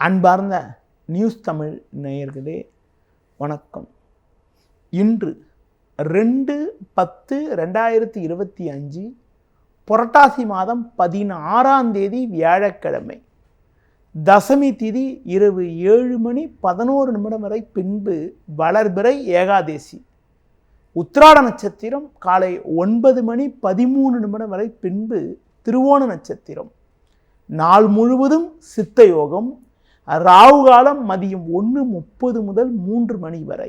அன்பார்ந்த நியூஸ் தமிழ் நேயர்களே வணக்கம். இன்று 2/10/2025 புரட்டாசி மாதம் 16ஆம் தேதி வியாழக்கிழமை. தசமி திதி இரவு 7:11 வரை, பின்பு வளர்பிறை ஏகாதேசி. உத்திராட நட்சத்திரம் காலை 9:13 வரை, பின்பு திருவோண நட்சத்திரம். நாள் முழுவதும் சித்த யோகம். ராகு காலம் மதியம் 1:30 முதல் 3 மணி வரை.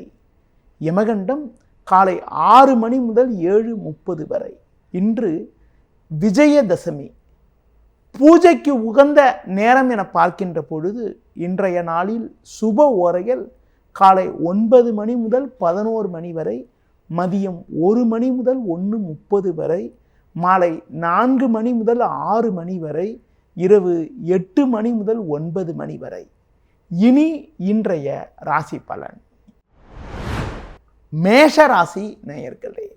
யமகண்டம் காலை 6 மணி முதல் 7:30 வரை. இன்று விஜயதசமி. பூஜைக்கு உகந்த நேரம் என பார்க்கின்ற பொழுது இன்றைய நாளில் சுப ஓரைகள் காலை 9 மணி முதல் 11 மணி வரை, மதியம் 1 மணி முதல் 1:30 வரை, மாலை 4 மணி முதல் 6 மணி வரை, இரவு 8 மணி முதல் 9 மணி வரை. இனி இன்றைய ராசி பலன். மேஷ ராசி நேயர்களே,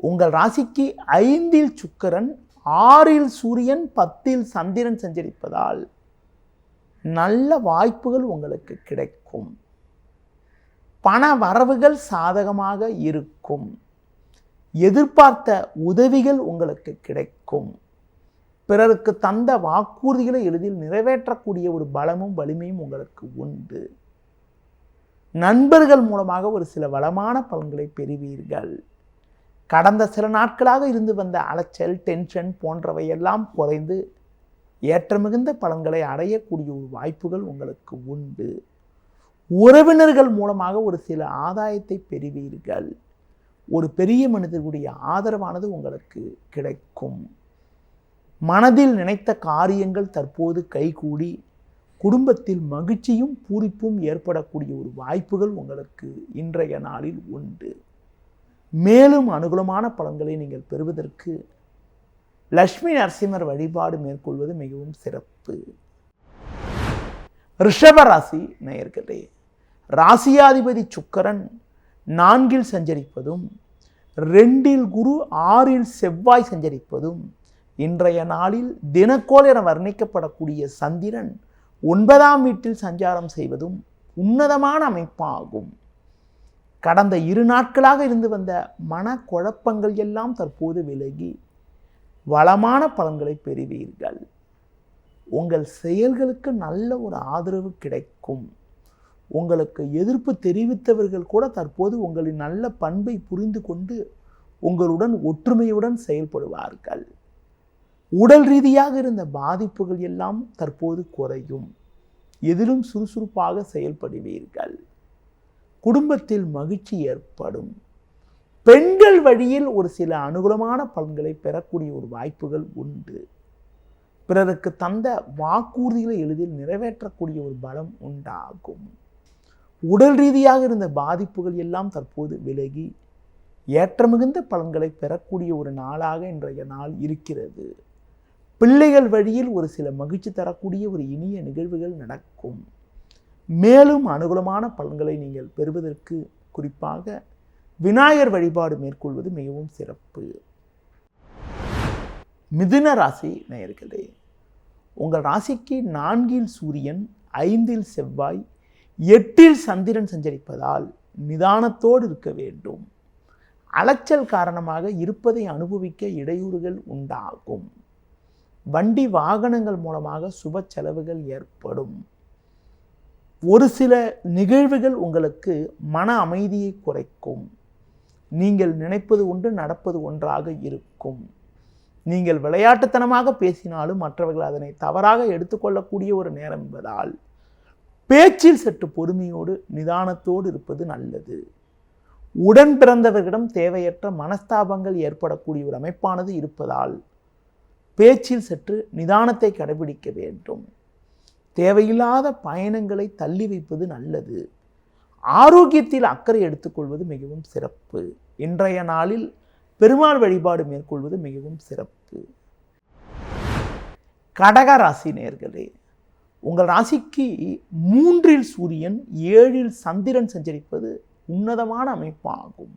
உங்கள் ராசிக்கு 5இல் சுக்கிரன், 6இல் சூரியன், 10இல் சந்திரன் சஞ்சரிப்பதால் நல்ல வாய்ப்புகள் உங்களுக்கு கிடைக்கும். பண வரவுகள் சாதகமாக இருக்கும். எதிர்பார்த்த உதவிகள் உங்களுக்கு கிடைக்கும். பிறருக்கு தந்த வாக்குறுதிகளை எளிதில் நிறைவேற்றக்கூடிய ஒரு பலமும் வலிமையும் உங்களுக்கு உண்டு. நண்பர்கள் மூலமாக ஒரு சில வளமான பலன்களை பெறுவீர்கள். கடந்த சில நாட்களாக இருந்து வந்த அலைச்சல், டென்ஷன் போன்றவை எல்லாம் குறைந்து ஏற்ற மிகுந்த பலன்களை அடையக்கூடிய ஒரு வாய்ப்புகள் உங்களுக்கு உண்டு. உறவினர்கள் மூலமாக ஒரு சில ஆதாயத்தை பெறுவீர்கள். ஒரு பெரிய மனிதர்களுடைய ஆதரவானது உங்களுக்கு கிடைக்கும். மனதில் நினைத்த காரியங்கள் தற்போது கைகூடி குடும்பத்தில் மகிழ்ச்சியும் பூரிப்பும் ஏற்படக்கூடிய ஒரு வாய்ப்புகள் உங்களுக்கு இன்றைய நாளில் உண்டு. மேலும் அனுகூலமான பலன்களை நீங்கள் பெறுவதற்கு லட்சுமி நரசிம்மர் வழிபாடு மேற்கொள்வது மிகவும் சிறப்பு. ரிஷப ராசி நேயர்களே, ராசியாதிபதி சுக்கிரன் 4இல் சஞ்சரிப்பதும், 2இல் குரு, 6இல் செவ்வாய் சஞ்சரிப்பதும், இன்றைய நாளில் தினக்கோள் என வர்ணிக்கப்படக்கூடிய சந்திரன் 9ஆம் வீட்டில் சஞ்சாரம் செய்வதும் உன்னதமான அமைப்பாகும். கடந்த 2 நாட்களாக இருந்து வந்த மன குழப்பங்கள் எல்லாம் தற்போது விலகி வளமான பலன்களை பெறுவீர்கள். உங்கள் செயல்களுக்கு நல்ல ஒரு ஆதரவு கிடைக்கும். உங்களுக்கு எதிர்ப்பு தெரிவித்தவர்கள் கூட தற்போது உங்களின் நல்ல பண்பை புரிந்து கொண்டு உங்களுடன் ஒற்றுமையுடன் செயல்படுவார்கள். உடல் ரீதியாக இருந்த பாதிப்புகள் எல்லாம் தற்போது குறையும். எதிலும் சுறுசுறுப்பாக செயல்படுவீர்கள். குடும்பத்தில் மகிழ்ச்சி ஏற்படும். பெண்கள் வழியில் ஒரு சில அனுகூலமான பலன்களை பெறக்கூடிய ஒரு வாய்ப்புகள் உண்டு. பிறருக்கு தந்த வாக்குறுதிகளை எளிதில் நிறைவேற்றக்கூடிய ஒரு பலம் உண்டாகும். உடல் ரீதியாக இருந்த பாதிப்புகள் எல்லாம் தற்போது விலகி ஏற்ற மிகுந்த பலன்களை பெறக்கூடிய ஒரு நாளாக இன்றைய நாள் இருக்கிறது. பிள்ளைகள் வழியில் ஒரு சில மகிழ்ச்சி தரக்கூடிய ஒரு இனிய நிகழ்வுகள் நடக்கும். மேலும் அனுகூலமான பலன்களை நீங்கள் பெறுவதற்கு குறிப்பாக விநாயகர் வழிபாடு மேற்கொள்வது மிகவும் சிறப்பு. மிதுன ராசி நேயர்களே, உங்கள் ராசிக்கு 4இல் சூரியன், 5இல் செவ்வாய், 8இல் சந்திரன் சஞ்சரிப்பதால் நிதானத்தோடு இருக்க வேண்டும். அலைச்சல் காரணமாக இருப்பதை அனுபவிக்க இடையூறுகள் உண்டாகும். வண்டி வாகனங்கள் மூலமாக சுப செலவுகள் ஏற்படும். ஒரு சில நிகழ்வுகள் உங்களுக்கு மன அமைதியை குறைக்கும். நீங்கள் நினைப்பது ஒன்று, நடப்பது ஒன்றாக இருக்கும். நீங்கள் விளையாட்டுத்தனமாக பேசினாலும் மற்றவர்கள் அதனை தவறாக எடுத்துக்கொள்ளக்கூடிய ஒரு நேரம் என்பதால் பேச்சில் சற்று பொறுமையோடு நிதானத்தோடு இருப்பது நல்லது. உடன் பிறந்தவர்களிடம் தேவையற்ற மனஸ்தாபங்கள் ஏற்படக்கூடிய ஒரு அமைப்பானது இருப்பதால் பேச்சில் சற்று நிதானத்தை கடைபிடிக்க வேண்டும். தேவையில்லாத பயணங்களை தள்ளி வைப்பது நல்லது. ஆரோக்கியத்தில் அக்கறை எடுத்துக்கொள்வது மிகவும் சிறப்பு. இன்றைய நாளில் பெருமாள் வழிபாடு மேற்கொள்வது மிகவும் சிறப்பு. கடக ராசி நேயர்களே, உங்கள் ராசிக்கு 3இல் சூரியன், 7இல் சந்திரன் சஞ்சரிப்பது உன்னதமான அமைப்பாகும்.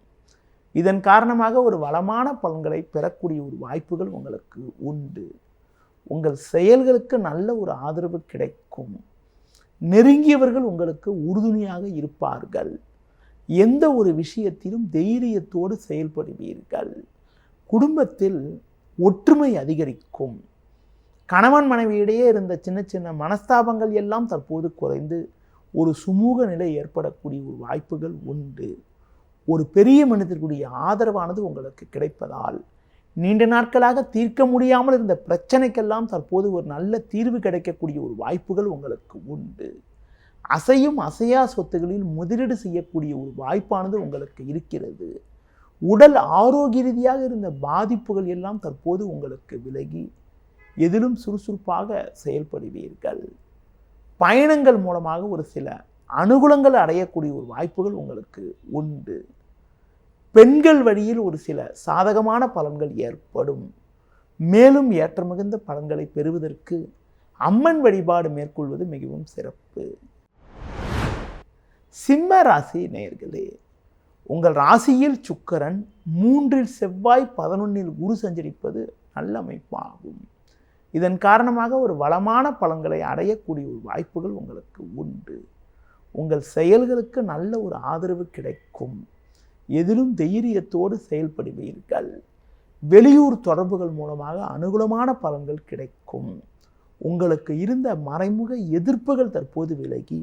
இதன் காரணமாக ஒரு வளமான பலன்களை பெறக்கூடிய ஒரு வாய்ப்புகள் உங்களுக்கு உண்டு. உங்கள் செயல்களுக்கு நல்ல ஒரு ஆதரவு கிடைக்கும். நெருங்கியவர்கள் உங்களுக்கு உறுதுணையாக இருப்பார்கள். எந்த ஒரு விஷயத்திலும் தைரியத்தோடு செயல்படுவீர்கள். குடும்பத்தில் ஒற்றுமை அதிகரிக்கும். கணவன் மனைவியிடையே இருந்த சின்ன சின்ன மனஸ்தாபங்கள் எல்லாம் தற்போது குறைந்து ஒரு சுமூக நிலை ஏற்படக்கூடிய ஒரு வாய்ப்புகள் உண்டு. ஒரு பெரிய மனிதர்களுடைய ஆதரவானது உங்களுக்கு கிடைப்பதால் நீண்ட நாட்களாக தீர்க்க முடியாமல் இருந்த பிரச்சனைக்கெல்லாம் தற்போது ஒரு நல்ல தீர்வு கிடைக்கக்கூடிய ஒரு வாய்ப்புகள் உங்களுக்கு உண்டு. அசையும் அசையா சொத்துகளில் முதலீடு செய்யக்கூடிய ஒரு வாய்ப்பானது உங்களுக்கு இருக்கிறது. உடல் ஆரோக்கிய ரீதியாக இருந்த பாதிப்புகள் எல்லாம் தற்போது உங்களுக்கு விலகி எதிலும் சுறுசுறுப்பாக செயல்படுவீர்கள். பயணங்கள் மூலமாக ஒரு சில அனுகூலங்கள் அடையக்கூடிய ஒரு வாய்ப்புகள் உங்களுக்கு உண்டு. பெண்கள் வழியில் ஒரு சில சாதகமான பலன்கள் ஏற்படும். மேலும் ஏற்ற மிகுந்த பலன்களை பெறுவதற்கு அம்மன் வழிபாடு மேற்கொள்வது மிகவும் சிறப்பு. சிம்ம ராசி நேயர்களே, உங்கள் ராசியில் சுக்கிரன், 3இல் செவ்வாய், 11இல் குரு சஞ்சரிப்பது நல்ல அமைப்பாகும். இதன் காரணமாக ஒரு வளமான பலன்களை அடையக்கூடிய ஒரு வாய்ப்புகள் உங்களுக்கு உண்டு. உங்கள் செயல்களுக்கு நல்ல ஒரு ஆதரவு கிடைக்கும். எதிலும் தைரியத்தோடு செயல்படுவீர்கள். வெளியூர் தொடர்புகள் மூலமாக அனுகூலமான பலன்கள் கிடைக்கும். உங்களுக்கு இருந்த மறைமுக எதிர்ப்புகள் தற்போது விலகி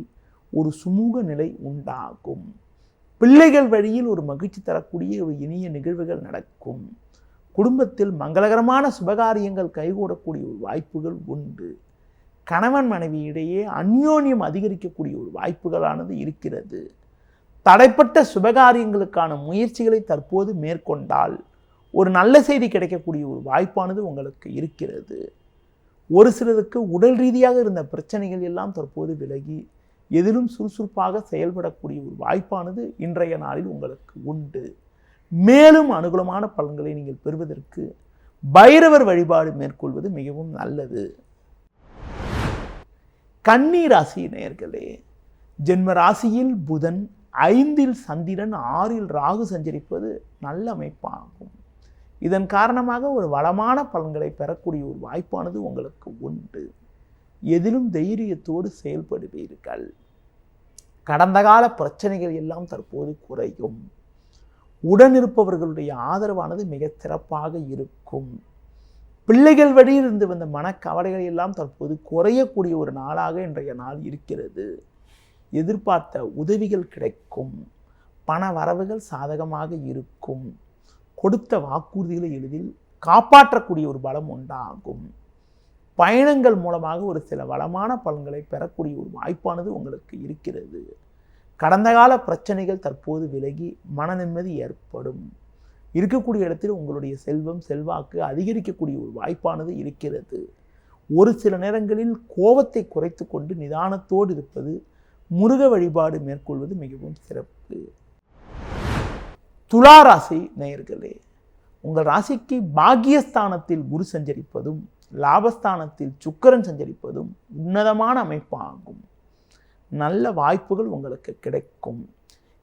ஒரு சுமூக நிலை உண்டாகும். பிள்ளைகள் வழியில் ஒரு மகிழ்ச்சி தரக்கூடிய ஒரு இனிய நிகழ்வுகள் நடக்கும். குடும்பத்தில் மங்களகரமான சுபகாரியங்கள் கைகூடக்கூடிய ஒரு வாய்ப்புகள் உண்டு. கணவன் மனைவியிடையே அந்யோன்யம் அதிகரிக்கக்கூடிய ஒரு வாய்ப்புகளானது இருக்கிறது. தடைப்பட்ட சுபகாரியங்களுக்கான முயற்சிகளை தற்போது மேற்கொண்டால் ஒரு நல்ல செய்தி கிடைக்கக்கூடிய ஒரு வாய்ப்பானது உங்களுக்கு இருக்கிறது. ஒரு சிலருக்கு உடல் ரீதியாக இருந்த பிரச்சனைகள் எல்லாம் தற்போது விலகி எதிலும் சுறுசுறுப்பாக செயல்படக்கூடிய ஒரு வாய்ப்பானது இன்றைய நாளில் உங்களுக்கு உண்டு. மேலும் அனுகூலமான பலன்களை நீங்கள் பெறுவதற்கு பைரவர் வழிபாடு மேற்கொள்வது மிகவும் நல்லது. கன்னி ராசி நேயர்களே, ஜென்ம ராசியில் புதன், 5இல் சந்திரன், 6இல் ராகு சஞ்சரிப்பது நல்ல அமைப்பாகும். இதன் காரணமாக ஒரு வளமான பலன்களை பெறக்கூடிய ஒரு வாய்ப்பானது உங்களுக்கு உண்டு. எதிலும் தைரியத்தோடு செயல்படுவீர்கள். கடந்த கால பிரச்சனைகள் எல்லாம் தற்போது குறையும். உடனிருப்பவர்களுடைய ஆதரவானது மிக சிறப்பாக இருக்கும். பிள்ளைகள் வழியில் இருந்து வந்த மனக்கவலைகள் எல்லாம் தற்போது குறையக்கூடிய ஒரு நாளாக இன்றைய நாள் இருக்கிறது. எதிர்பார்த்த உதவிகள் கிடைக்கும். பண வரவுகள் சாதகமாக இருக்கும். கொடுத்த வாக்குறுதிகளை எளிதில் காப்பாற்றக்கூடிய ஒரு பலம் உண்டாகும். பயணங்கள் மூலமாக ஒரு சில வளமான பலன்களை பெறக்கூடிய ஒரு வாய்ப்பானது உங்களுக்கு இருக்கிறது. கடந்த கால பிரச்சனைகள் தற்போது விலகி மன நிம்மதி ஏற்படும். இருக்கக்கூடிய இடத்தில் உங்களுடைய செல்வம், செல்வாக்கு அதிகரிக்கக்கூடிய ஒரு வாய்ப்பானது இருக்கிறது. ஒரு சில நேரங்களில் கோபத்தை குறைத்து கொண்டு நிதானத்தோடு இருப்பது, முருக வழிபாடு மேற்கொள்வது மிகவும் சிறப்பு. துலா ராசி நேயர்களே, உங்கள் ராசிக்கு பாக்கியஸ்தானத்தில் குரு சஞ்சரிப்பதும் லாபஸ்தானத்தில் சுக்கிரன் சஞ்சரிப்பதும் உன்னதமான அமைப்பாகும். நல்ல வாய்ப்புகள் உங்களுக்கு கிடைக்கும்.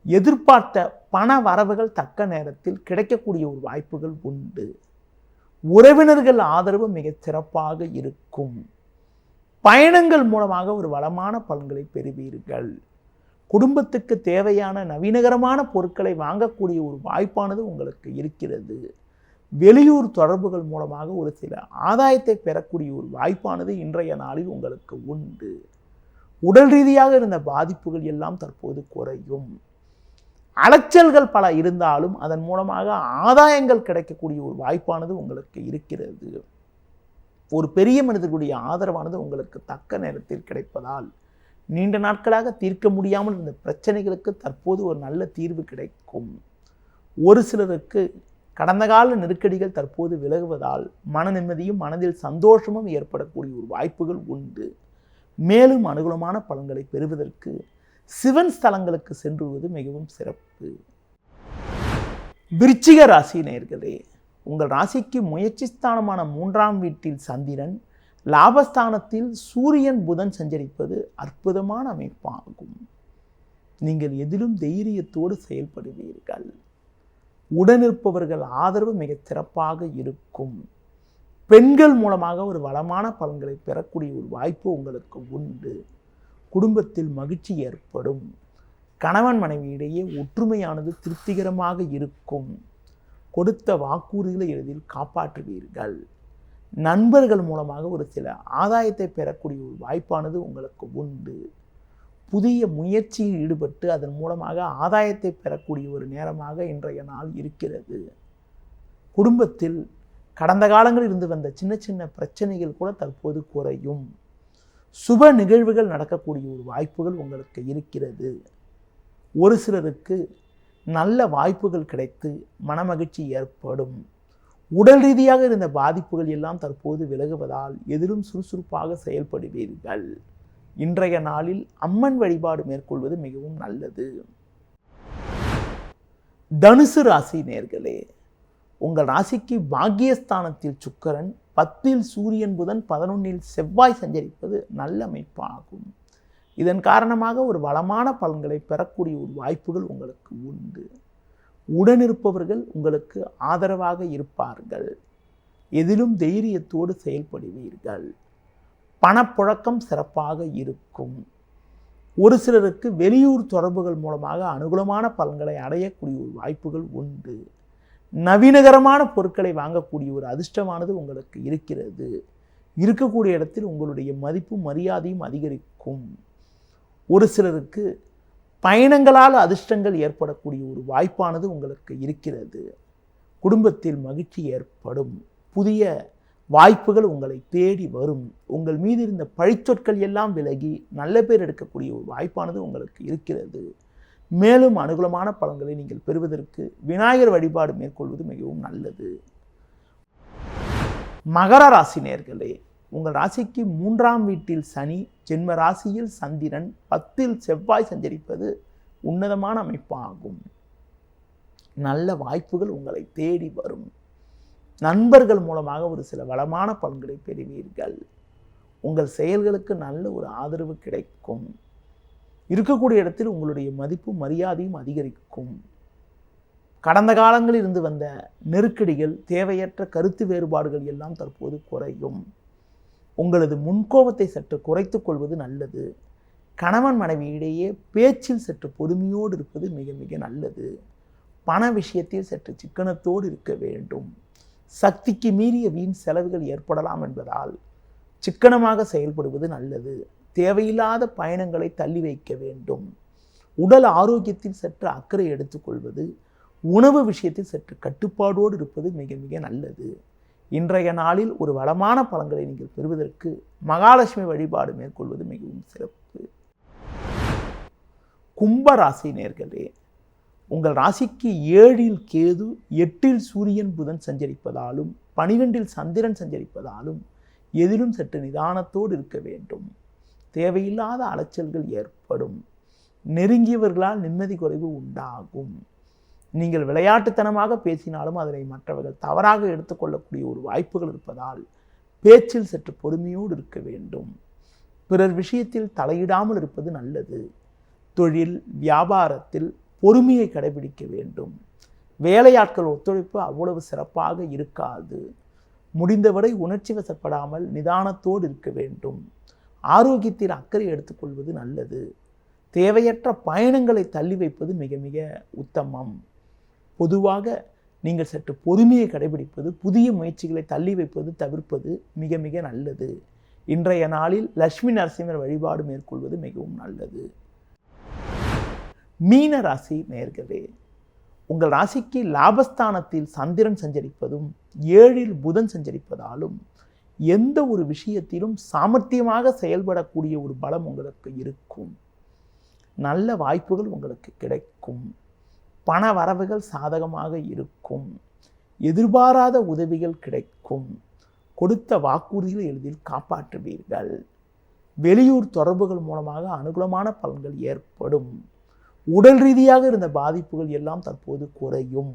எதிர்பார்த்த பண வரவுகள் தக்க நேரத்தில் கிடைக்கக்கூடிய ஒரு வாய்ப்புகள் உண்டு. உறவினர்கள் ஆதரவு மிக சிறப்பாக இருக்கும். பயணங்கள் மூலமாக ஒரு வளமான பலன்களை பெறுவீர்கள். குடும்பத்துக்கு தேவையான நவீனகரமான பொருட்களை வாங்கக்கூடிய ஒரு வாய்ப்பானது உங்களுக்கு இருக்கிறது. வெளியூர் தொடர்புகள் மூலமாக ஒரு சில ஆதாயத்தை பெறக்கூடிய ஒரு வாய்ப்பானது இன்றைய நாளில் உங்களுக்கு உண்டு. உடல் ரீதியாக இருந்த பாதிப்புகள் எல்லாம் தற்போது குறையும். அலைச்சல்கள் பல இருந்தாலும் அதன் மூலமாக ஆதாயங்கள் கிடைக்கக்கூடிய ஒரு வாய்ப்பானது உங்களுக்கு இருக்கிறது. ஒரு பெரிய மனிதர்களுடைய ஆதரவானது உங்களுக்கு தக்க நேரத்தில் கிடைப்பதால் நீண்ட நாட்களாக தீர்க்க முடியாமல் இருந்த பிரச்சனைகளுக்கு தற்போது ஒரு நல்ல தீர்வு கிடைக்கும். ஒரு சிலருக்கு கடந்த கால நெருக்கடிகள் தற்போது விலகுவதால் மன நிம்மதியும் மனதில் சந்தோஷமும் ஏற்படக்கூடிய ஒரு வாய்ப்புகள் உண்டு. மேலும் அனுகூலமான பலன்களை பெறுவதற்கு சிவன் ஸ்தலங்களுக்கு சென்றுவது மிகவும் சிறப்பு. விருச்சிக ராசி நேயர்களே, உங்கள் ராசிக்கு முயற்சி ஸ்தானமான 3ஆம் வீட்டில் சந்திரன், லாபஸ்தானத்தில் சூரியன், புதன் சஞ்சரிப்பது அற்புதமான அமைப்பாகும். நீங்கள் எதிலும் தைரியத்தோடு செயல்படுவீர்கள். உடனிருப்பவர்கள் ஆதரவு மிக சிறப்பாக இருக்கும். பெண்கள் மூலமாக ஒரு வளமான பலன்களை பெறக்கூடிய ஒரு வாய்ப்பு உங்களுக்கு உண்டு. குடும்பத்தில் மகிழ்ச்சி ஏற்படும். கணவன் மனைவியிடையே ஒற்றுமையானது திருப்திகரமாக இருக்கும். கொடுத்த வாக்குறுதிகளை எளிதில் காப்பாற்றுவீர்கள். நண்பர்கள் மூலமாக ஒரு சில ஆதாயத்தை பெறக்கூடிய ஒரு வாய்ப்பானது உங்களுக்கு உண்டு. புதிய முயற்சியில் ஈடுபட்டு அதன் மூலமாக ஆதாயத்தை பெறக்கூடிய ஒரு நேரமாக இன்றைய நாள் இருக்கிறது. குடும்பத்தில் கடந்த காலங்களில் இருந்து வந்த சின்ன சின்ன பிரச்சனைகள் கூட தற்போது குறையும். சுப நிகழ்வுகள் நடக்கக்கூடிய ஒரு வாய்ப்புகள் உங்களுக்கு இருக்கிறது. ஒரு சிலருக்கு நல்ல வாய்ப்புகள் கிடைத்து மனமகிழ்ச்சி ஏற்படும். உடல் ரீதியாக இருந்த பாதிப்புகள் எல்லாம் தற்போது விலகுவதால் எதிலும் சுறுசுறுப்பாக செயல்படுவீர்கள். இன்றைய நாளில் அம்மன் வழிபாடு மேற்கொள்வது மிகவும் நல்லது. தனுசு ராசி நேர்களே, உங்கள் ராசிக்கு பாக்கியஸ்தானத்தில் சுக்கிரன், 10ல் சூரியன், புதன், 11ல் செவ்வாய் சஞ்சரிப்பது நல்ல அமைப்பாகும். இதன் காரணமாக ஒரு வளமான பலன்களை பெறக்கூடிய ஒரு வாய்ப்புகள் உங்களுக்கு உண்டு. உடனிருப்பவர்கள் உங்களுக்கு ஆதரவாக இருப்பார்கள். எதிலும் தைரியத்தோடு செயல்படுவீர்கள். பணப்புழக்கம் சிறப்பாக இருக்கும். ஒரு சிலருக்கு வெளியூர் தொடர்புகள் மூலமாக அனுகூலமான பலன்களை அடையக்கூடிய ஒரு வாய்ப்புகள் உண்டு. நவீனகரமான பொருட்களை வாங்கக்கூடிய ஒரு அதிர்ஷ்டமானது உங்களுக்கு இருக்கிறது. இருக்கக்கூடிய இடத்தில் உங்களுடைய மதிப்பும் மரியாதையும் அதிகரிக்கும். ஒரு சிலருக்கு பயணங்களால் அதிர்ஷ்டங்கள் ஏற்படக்கூடிய ஒரு வாய்ப்பானது உங்களுக்கு இருக்கிறது. குடும்பத்தில் மகிழ்ச்சி ஏற்படும். புதிய வாய்ப்புகள் உங்களை தேடி வரும். உங்கள் மீது இருந்த பழிச்சொற்கள் எல்லாம் விலகி நல்ல பேர் எடுக்கக்கூடிய ஒரு வாய்ப்பானது உங்களுக்கு இருக்கிறது. மேலும் அனுகூலமான பலன்களை நீங்கள் பெறுவதற்கு விநாயகர் வழிபாடு மேற்கொள்வது மிகவும் நல்லது. மகர ராசி நேர்களே, உங்கள் ராசிக்கு 3ஆம் வீட்டில் சனி, ஜென்ம ராசியில் சந்திரன், 10ல் செவ்வாய் சஞ்சரிப்பது உன்னதமான அமைப்பாகும். நல்ல வாய்ப்புகள் உங்களை தேடி வரும். நண்பர்கள் மூலமாக ஒரு சில வளமான பலன்களை பெறுவீர்கள். உங்கள் செயல்களுக்கு நல்ல ஒரு ஆதரவு கிடைக்கும். இருக்கக்கூடிய இடத்தில் உங்களுடைய மதிப்பும் மரியாதையும் அதிகரிக்கும். கடந்த காலங்களில் இருந்து வந்த நெருக்கடிகள், தேவையற்ற கருத்து வேறுபாடுகள் எல்லாம் தற்போது குறையும். உங்களது முன்கோபத்தை சற்று குறைத்துக் கொள்வது நல்லது. கணவன் மனைவியிடையே பேச்சில் சற்று பொறுமையோடு இருப்பது மிக மிக நல்லது. பண விஷயத்தில் சற்று சிக்கனத்தோடு இருக்க வேண்டும். சக்திக்கு மீறிய வீண் செலவுகள் ஏற்படலாம் என்பதால் சிக்கனமாக செயல்படுவது நல்லது. தேவையில்லாத பயணங்களை தள்ளி வைக்க வேண்டும். உடல் ஆரோக்கியத்தில் சற்று அக்கறை எடுத்துக்கொள்வது, உணவு விஷயத்தில் சற்று கட்டுப்பாடோடு இருப்பது மிக மிக நல்லது. இன்றைய நாளில் ஒரு வளமான பலன்களை நீங்கள் பெறுவதற்கு மகாலட்சுமி வழிபாடு மேற்கொள்வது மிகவும் சிறப்பு. கும்பராசி நேர்களே, உங்கள் ராசிக்கு 7ல் கேது, 8ல் சூரியன், புதன் சஞ்சரிப்பதாலும் 12ல் சந்திரன் சஞ்சரிப்பதாலும் எதிலும் சற்று நிதானத்தோடு இருக்க வேண்டும். தேவையில்லாத அலைச்சல்கள் ஏற்படும். நெருங்கியவர்களால் நிம்மதி குறைவு உண்டாகும். நீங்கள் விளையாட்டுத்தனமாக பேசினாலும் அதனை மற்றவர்கள் தவறாக எடுத்துக்கொள்ளக்கூடிய ஒரு வாய்ப்புகள் இருப்பதால் பேச்சில் சற்று பொறுமையோடு இருக்க வேண்டும். பிறர் விஷயத்தில் தலையிடாமல் இருப்பது நல்லது. தொழில் வியாபாரத்தில் பொறுமையை கடைபிடிக்க வேண்டும். வேலையாட்கள் ஒத்துழைப்பு அவ்வளவு சிறப்பாக இருக்காது. முடிந்தவரை உணர்ச்சி வசப்படாமல் நிதானத்தோடு இருக்க வேண்டும். ஆரோக்கியத்தில் அக்கறை எடுத்துக்கொள்வது நல்லது. தேவையற்ற பயணங்களை தள்ளி வைப்பது மிக மிக உத்தமம். பொதுவாக நீங்கள் சற்று பொறுமையை கடைபிடிப்பது, புதிய முயற்சிகளை தள்ளி வைப்பது தவிர்ப்பது மிக மிக நல்லது. இன்றைய நாளில் லட்சுமி நரசிம்மர் வழிபாடு மேற்கொள்வது மிகவும் நல்லது. மீன ராசி நேயர்களே, உங்கள் ராசிக்கு லாபஸ்தானத்தில் சந்திரன் சஞ்சரிப்பதும் 7ல் புதன் சஞ்சரிப்பதாலும் எந்த ஒரு விஷயத்திலும் சாமர்த்தியமாக செயல்படக்கூடிய ஒரு பலம் உங்களுக்கு இருக்கும். நல்ல வாய்ப்புகள் உங்களுக்கு கிடைக்கும். பண வரவுகள் சாதகமாக இருக்கும். எதிர்பாராத உதவிகள் கிடைக்கும். கொடுத்த வாக்குறுதிகளை எளிதில் காப்பாற்றுவீர்கள். வெளியூர் தொடர்புகள் மூலமாக அனுகூலமான பலன்கள் ஏற்படும். உடல் ரீதியாக இருந்த பாதிப்புகள் எல்லாம் தற்போது குறையும்.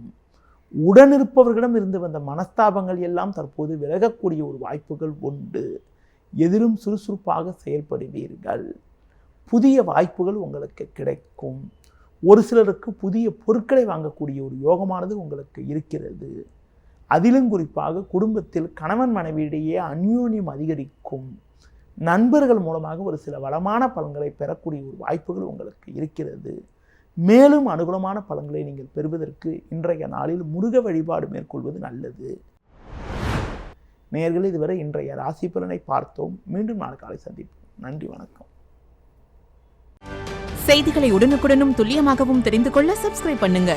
உடனிருப்பவர்களிடம் இருந்து வந்த மனஸ்தாபங்கள் எல்லாம் தற்போது விலகக்கூடிய ஒரு வாய்ப்புகள் உண்டு. எதிலும் சுறுசுறுப்பாக செயல்படுவீர்கள். புதிய வாய்ப்புகள் உங்களுக்கு கிடைக்கும். ஒரு சிலருக்கு புதிய பொருட்களை வாங்கக்கூடிய ஒரு யோகமானது உங்களுக்கு இருக்கிறது. அதிலும் குறிப்பாக குடும்பத்தில் கணவன் மனைவியிடையே அந்யோன்யம் அதிகரிக்கும். நண்பர்கள் மூலமாக ஒரு சில வளமான பலன்களை பெறக்கூடிய ஒரு வாய்ப்புகள் உங்களுக்கு இருக்கிறது. மேலும் அனுகூலமான பலன்களை நீங்கள் பெறுவதற்கு இன்றைய நாளில் முருக வழிபாடு மேற்கொள்வது நல்லது. நேயர்களே, இதுவரை இன்றைய ராசி பலனை பார்த்தோம். மீண்டும் நாளை காலை சந்திப்போம். நன்றி, வணக்கம். செய்திகளை உடனுக்குடனும் துல்லியமாகவும் தெரிந்து கொள்ள சப்ஸ்கிரைப் பண்ணுங்க.